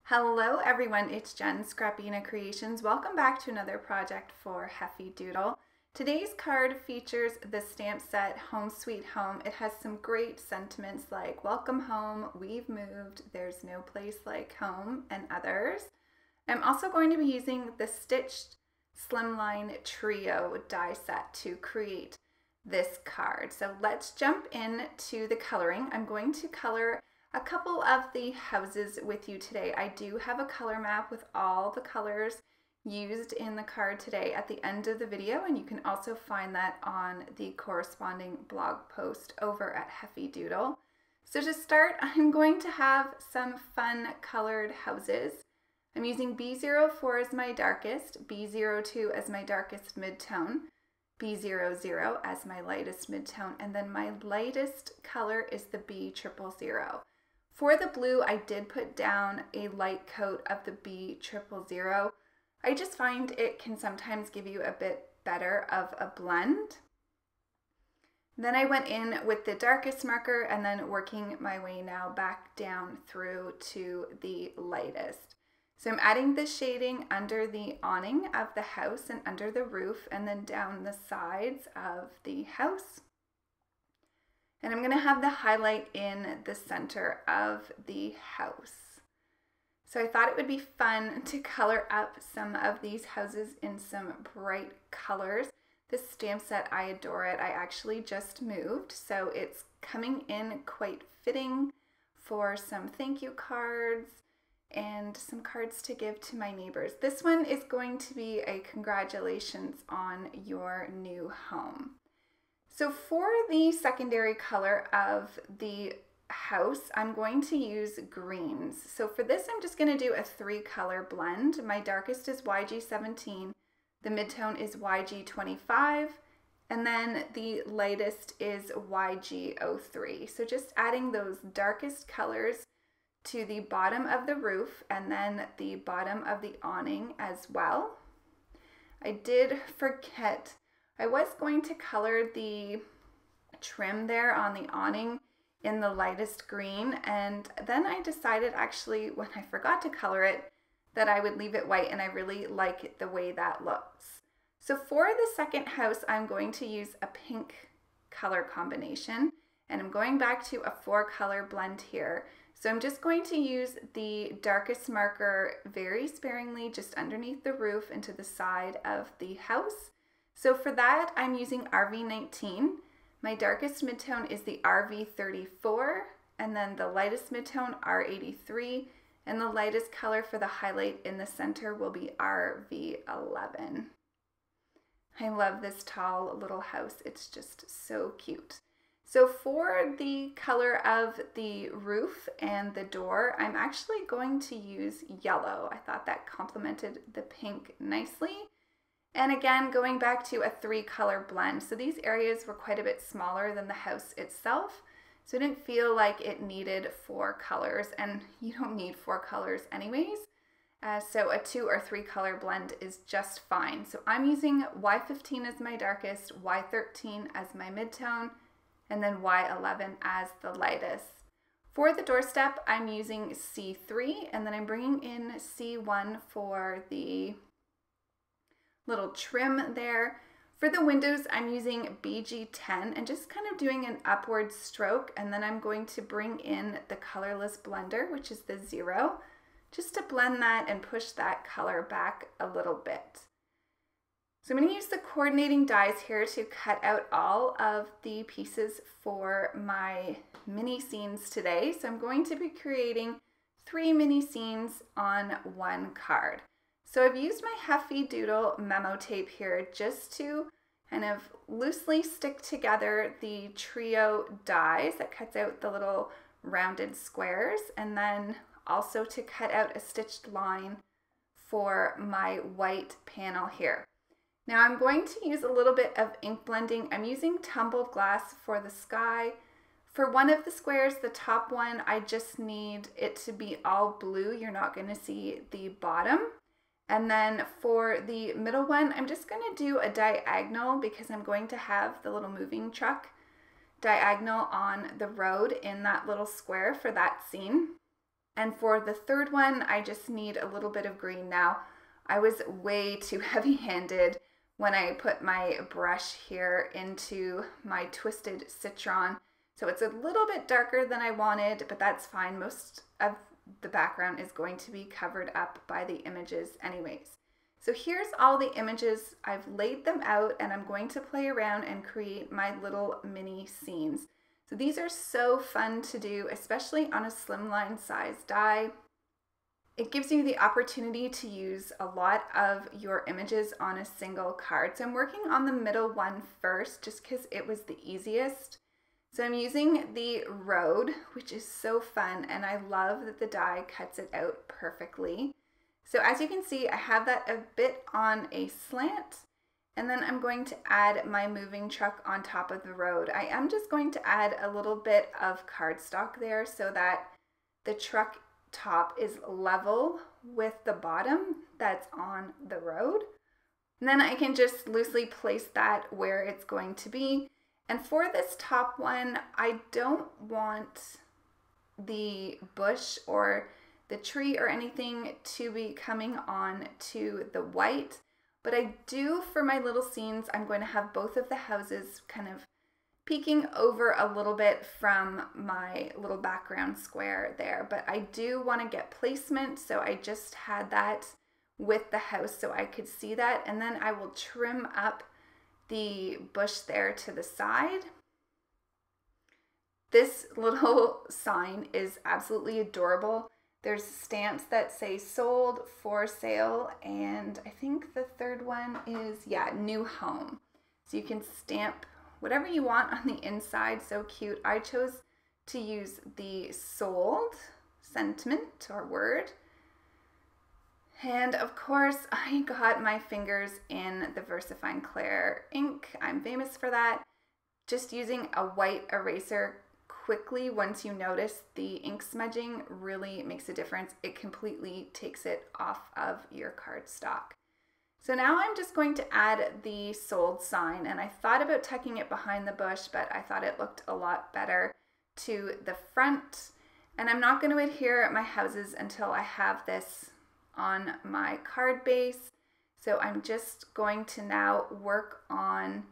Hello everyone, it's Jenn Bena Creations. Welcome back to another project for Heffy Doodle. Today's card features the stamp set Home Sweet Home. It has some great sentiments like welcome home, we've moved, there's no place like home, and others. I'm also going to be using the Stitched Slimline Trio die set to create this card. So let's jump into the coloring. I'm going to color a couple of the houses with you today. I do have a color map with all the colors used in the card today at the end of the video, and you can also find that on the corresponding blog post over at Heffy Doodle. So to start, I'm going to have some fun colored houses. I'm using B04 as my darkest, B02 as my darkest midtone, B00 as my lightest midtone, and then my lightest color is the B000. For the blue, I did put down a light coat of the B000. I just find it can sometimes give you a bit better of a blend. Then I went in with the darkest marker and then working my way now back down through to the lightest. So I'm adding the shading under the awning of the house and under the roof and then down the sides of the house. And I'm going to have the highlight in the center of the house. So I thought it would be fun to color up some of these houses in some bright colors. This stamp set, I adore it. I actually just moved, so it's coming in quite fitting for some thank you cards and some cards to give to my neighbors. This one is going to be a congratulations on your new home. So for the secondary color of the house, I'm going to use greens. So for this, I'm just going to do a 3-color blend. My darkest is YG17, the midtone is YG25, and then the lightest is YG03. So just adding those darkest colors to the bottom of the roof and then the bottom of the awning as well. I did forget, I was going to color the trim there on the awning in the lightest green, and then I decided actually when I forgot to color it that I would leave it white, and I really like the way that looks. So for the second house, I'm going to use a pink color combination, and I'm going back to a 4-color blend here. So I'm just going to use the darkest marker very sparingly just underneath the roof and to the side of the house. So for that, I'm using RV19. My darkest midtone is the RV34, and then the lightest midtone, R83, and the lightest color for the highlight in the center will be RV11. I love this tall little house. It's just so cute. So for the color of the roof and the door, I'm actually going to use yellow. I thought that complemented the pink nicely. And again, going back to a 3-color blend. So these areas were quite a bit smaller than the house itself. So I didn't feel like it needed 4 colors, and you don't need 4 colors anyways. So a 2 or 3-color blend is just fine. So I'm using Y15 as my darkest, Y13 as my midtone, and then Y11 as the lightest. For the doorstep, I'm using C3, and then I'm bringing in C1 for the little trim there. For the windows, I'm using BG10 and just kind of doing an upward stroke, and then I'm going to bring in the colorless blender, which is the 0, just to blend that and push that color back a little bit. So I'm going to use the coordinating dies here to cut out all of the pieces for my mini scenes today. So I'm going to be creating 3 mini scenes on 1 card. So I've used my Heffy Doodle memo tape here just to kind of loosely stick together the trio dies that cuts out the little rounded squares, and then also to cut out a stitched line for my white panel here. Now I'm going to use a little bit of ink blending. I'm using Tumbled glass for the sky. For one of the squares, the top one, I just need it to be all blue. You're not going to see the bottom. And then for the middle one, I'm just going to do a diagonal because I'm going to have the little moving truck diagonal on the road in that little square for that scene. And for the third one, I just need a little bit of green. Now, I was way too heavy-handed when I put my brush here into my twisted Citron. So it's a little bit darker than I wanted, but that's fine. Most of the background is going to be covered up by the images anyways. So here's all the images. I've laid them out and I'm going to play around and create my little mini scenes. So these are so fun to do, especially on a slimline size die. It gives you the opportunity to use a lot of your images on a single card. So I'm working on the middle one first just because it was the easiest. So I'm using the road, which is so fun, and I love that the die cuts it out perfectly. So as you can see, I have that a bit on a slant, and then I'm going to add my moving truck on top of the road. I am just going to add a little bit of cardstock there so that the truck top is level with the bottom that's on the road. And then I can just loosely place that where it's going to be. And for this top one, I don't want the bush or the tree or anything to be coming on to the white, but I do, for my little scenes, I'm going to have both of the houses kind of peeking over a little bit from my little background square there, but I do want to get placement, so I just had that with the house so I could see that, and then I will trim up the bush there to the side. This little sign is absolutely adorable. There's stamps that say sold, for sale, and I think the third one is, yeah, new home. So you can stamp whatever you want on the inside. So cute. I chose to use the sold sentiment or word. And of course, I got my fingers in the Versafine Clair ink. I'm famous for that. Just using a white eraser quickly, once you notice the ink smudging, really makes a difference. It completely takes it off of your cardstock. So now I'm just going to add the sold sign, and I thought about tucking it behind the bush, but I thought it looked a lot better to the front. And I'm not going to adhere my houses until I have this on my card base. So I'm just going to now work on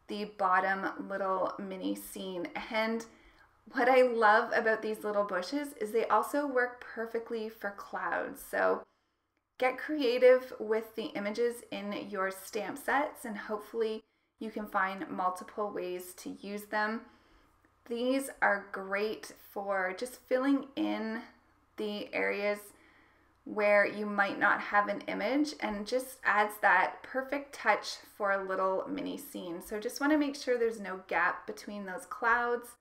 the bottom little mini scene. And what I love about these little bushes is they also work perfectly for clouds. So get creative with the images in your stamp sets, and hopefully you can find multiple ways to use them. These are great for just filling in the areas where you might not have an image, and just adds that perfect touch for a little mini scene. So just want to make sure there's no gap between those clouds.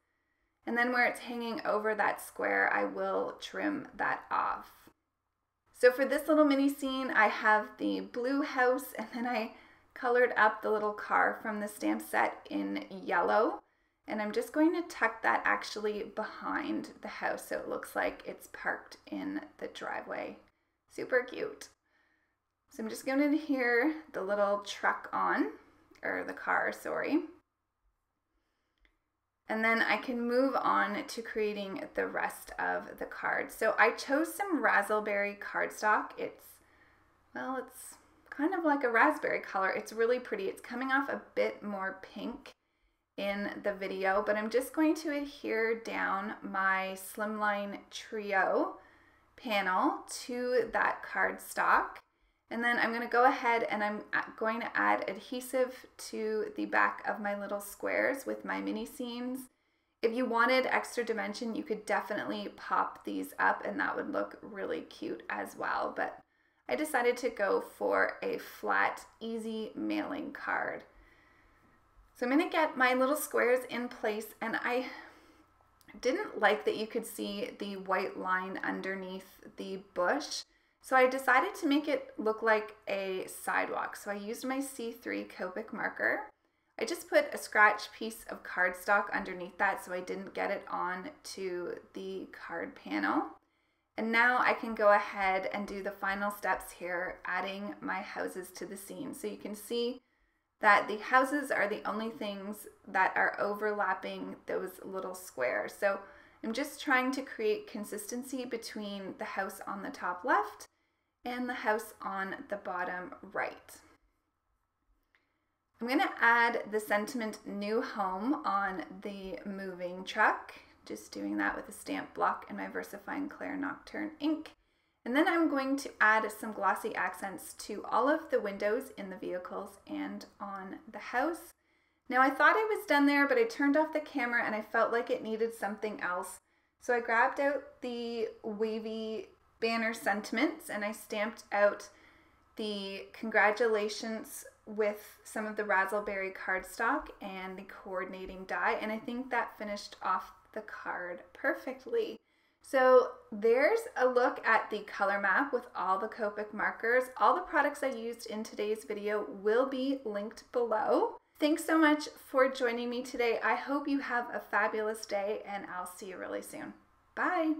And then where it's hanging over that square, I will trim that off. So for this little mini scene, I have the blue house, and then I colored up the little car from the stamp set in yellow. And I'm just going to tuck that actually behind the house so it looks like it's parked in the driveway. Super cute. So I'm just going to adhere the little truck on, or the car, sorry. And then I can move on to creating the rest of the card. So I chose some raspberry cardstock. It's kind of like a raspberry color. It's really pretty. It's coming off a bit more pink in the video, but I'm just going to adhere down my Slimline Trio panel to that cardstock. And then I'm going to go ahead and I'm going to add adhesive to the back of my little squares with my mini scenes. If you wanted extra dimension, you could definitely pop these up and that would look really cute as well. But I decided to go for a flat, easy mailing card. So I'm going to get my little squares in place, and I didn't like that you could see the white line underneath the bush. So I decided to make it look like a sidewalk. So I used my C3 Copic marker. I just put a scratch piece of cardstock underneath that so I didn't get it on to the card panel. And now I can go ahead and do the final steps here, adding my houses to the scene. So you can see that the houses are the only things that are overlapping those little squares. So I'm just trying to create consistency between the house on the top left and the house on the bottom right. I'm going to add the sentiment New Home on the moving truck, just doing that with a stamp block and my Versafine Clair Nocturne ink. And then I'm going to add some glossy accents to all of the windows in the vehicles and on the house. Now I thought I was done there, but I turned off the camera and I felt like it needed something else. So I grabbed out the Wavy banner sentiments and I stamped out the congratulations with some of the razzleberry cardstock and the coordinating die, and I think that finished off the card perfectly. So there's a look at the color map with all the Copic markers. All the products I used in today's video will be linked below. Thanks so much for joining me today. I hope you have a fabulous day and I'll see you really soon. Bye.